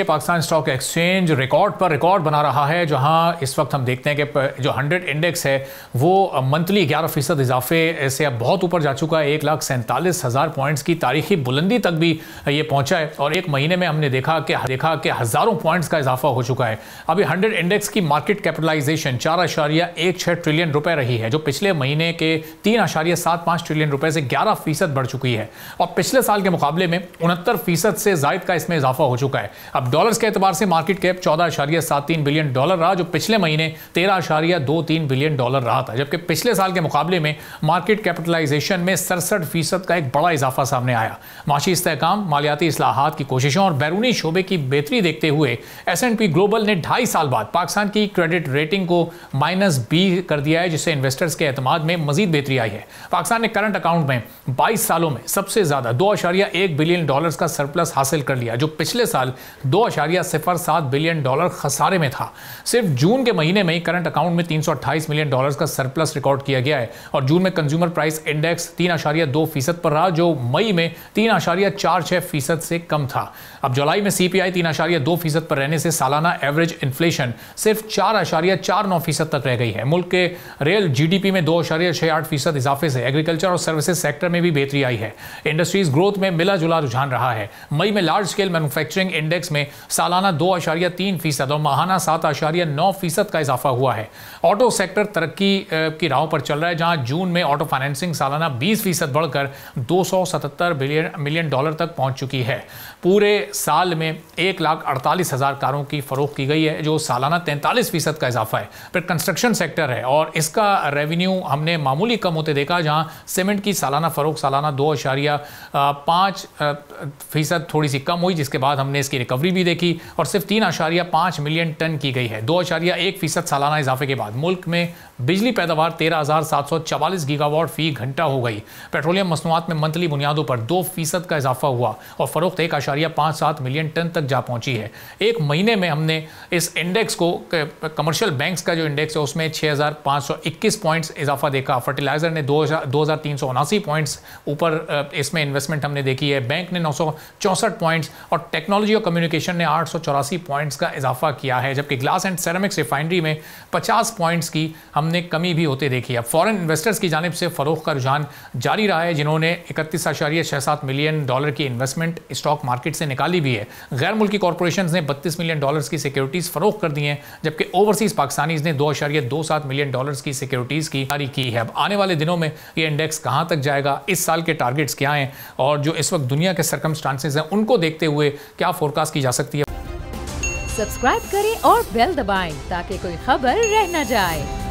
Pakistan stock exchange record पर record बना रहा है, जहां इस वक्त हम देखते हैं कि जो 100 इंडेक्स है वो मंथली 11% इजाफे से अब बहुत ऊपर जा चुका है। 1,47,000 पॉइंट्स की तारीखी बुलंदी तक भी ये पहुंचा है और एक महीने में हमने देखा कि हज़ारों पॉइंट्स का इजाफा हो चुका है। अभी 100 इंडेक्स की मार्केट कैपिटलाइजेशन 4.16 ट्रिलियन रुपए रही है, जो पिछले महीने के 3.75 ट्रिलियन रुपए से 11% बढ़ चुकी है और पिछले साल के मुकाबले में 69% से जायद का इसमें इजाफा हो चुका है। अब डॉलर्स के एतबार से मार्केट कैप 14.73 बिलियन डॉलर रहा, जो पिछले महीने 13.23 बिलियन डॉलर रहा था, जबकि पिछले साल के मुकाबले में मार्केट कैपिटलाइजेशन में 67% का एक बड़ा इजाफा सामने आया। माशी इस्तेहकाम, मालियाती इस्लाहात की कोशिशों और बैरूनी शोबे की बेहतरी देखते हुए S&P ग्लोबल ने 2.5 साल बाद पाकिस्तान की क्रेडिट रेटिंग को -B कर दिया है, जिससे इन्वेस्टर्स के एतमाद में मजीद बेहतरी आई है। पाकिस्तान ने करंट अकाउंट में 22 सालों में सबसे ज्यादा 2.1 बिलियन डॉलर्स का सरप्लस हासिल कर लिया, जो पिछले साल 2.07 बिलियन डॉलर खसारे में था। सिर्फ जून के महीने में ही करंट अकाउंट में 328 मिलियन डॉलर्स का सरप्लस रिकॉर्ड किया गया है और जून में कंज्यूमर प्राइस इंडेक्स 3.2% पर रहा, जो मई में 3.46% से कम था। अब जुलाई में CPI 3.2% पर रहने से सालाना एवरेज इन्फ्लेशन सिर्फ 4.49% तक रह गई है। मुल्क के रियल GDP में 2.68% इजाफे से एग्रीकल्चर और सर्विसेज सेक्टर में भी बेहतरी आई है। इंडस्ट्रीज ग्रोथ में मिला जुला रुझान रहा है। मई में लार्ज स्केल मैन्युफैक्चरिंग इंडेक्स में सालाना 2.3% और माहाना 7.9% का इजाफा हुआ है। ऑटो सेक्टर तरक्की की राह पर चल रहा है, जहां जून में ऑटो फाइनेंसिंग सालाना 20% बढ़कर 277 मिलियन डॉलर तक पहुंच चुकी है। पूरे साल में 1,48,000 कारों की फरोख्त की गई है, जो सालाना 43% का इजाफा है। फिर कंस्ट्रक्शन सेक्टर है और इसका रेवेन्यू हमने मामूली कम होते देखा, जहां सीमेंट की सालाना फरोख्त सालाना 2.5% थोड़ी सी कम हुई, जिसके बाद हमने इसकी रिकवरी भी देखी और सिर्फ 3.5 मिलियन टन की गई है। 2.1% सालाना इजाफे के बाद मुल्क में बिजली पैदावार 13,744 गीगावाट फी घंटा हो गई। पेट्रोलियम मसनूआत में मंथली बुनियादों पर 2% का इजाफा हुआ और फरोख्त 1.57 मिलियन टन तक जा पहुंची है। एक महीने में हमने इस इंडेक्स को, कमर्शियल बैंक्स का जो इंडेक्स है उसमें 6,521 पॉइंट्स इजाफा देखा। फर्टिलाइजर ने 2,379 पॉइंट्स ऊपर इसमें इन्वेस्टमेंट हमने देखी है। बैंक ने 964 पॉइंट्स और टेक्नोलॉजी और कम्युनिकेशन ने 884 पॉइंट्स का इजाफा किया है, जबकि ग्लास एंड सेरेमिक्स रिफाइनरी में 50 पॉइंट्स की हमने कमी भी होते देखी है। फॉरेन इन्वेस्टर्स की जानिब से फरोख्त का रुझान जारी रहा है, जिन्होंने 31.67 मिलियन डॉलर की इन्वेस्टमेंट स्टॉक मार्केट से निकाली भी है। गैर मुल्की कॉर्पोरेशंस ने 32 मिलियन डॉलर्स की सिक्योरिटीज फरोख्त कर दी हैं, जबकि ओवरसीज पाकिस्तानीज ने 2.27 मिलियन डॉलर्स की सिक्योरिटीज की जारी की है। अब आने वाले दिनों में ये इंडेक्स कहां तक जाएगा, इस साल के टारगेट्स क्या हैं और जो इस वक्त दुनिया के सर्कमस्टांसेस हैं उनको देखते हुए क्या फोरकास्ट की जा सकती है। सब्सक्राइब करें और बेल दबाएं ताकि कोई खबर रह न जाए।